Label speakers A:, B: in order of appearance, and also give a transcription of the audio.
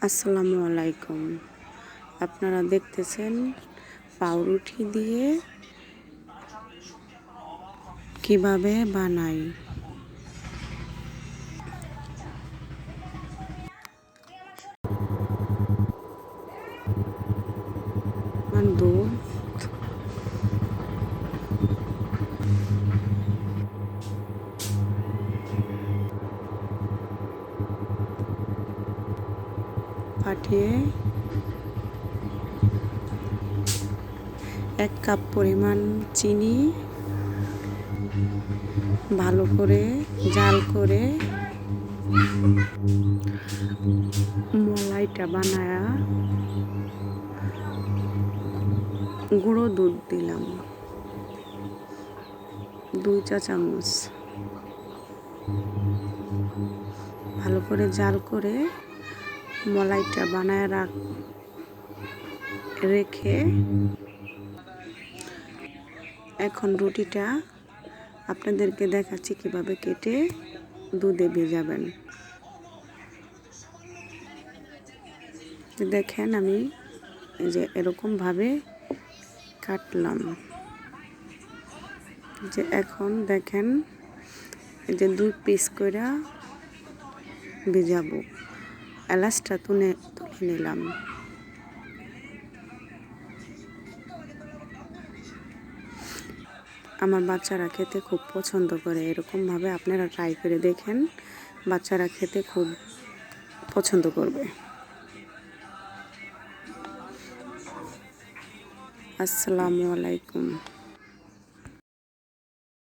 A: আসসালামু আলাইকুম। আপনারা দেখতেছেন পাউরুটি দিয়ে কিভাবে বানাই। দুধ, ফাটিয়ে 1 কাপ পরিমাণ চিনি ভালো করে জাল করে মলাইটা বানায়া গুঁড়ো দুধ দিলাম 2 চা চামচ। ভালো করে জাল করে মলাইটা বানায় রেখে এখন রুটিটা আপনাদেরকে দেখাচ্ছি কিভাবে কেটে দুধে ভেজাবেন। দেখেন আমি এই যে এরকম ভাবে কাটলাম। যে এখন দেখেন এই যে 2 পিস করে ভেজাবো। এলাচটা তুলে নিলাম। আমার বাচ্চারা খেতে খুব পছন্দ করে, এরকম ভাবে আপনারা ট্রাই করে দেখেন, বাচ্চারা খেতে খুব পছন্দ করবে। আসসালামু আলাইকুম।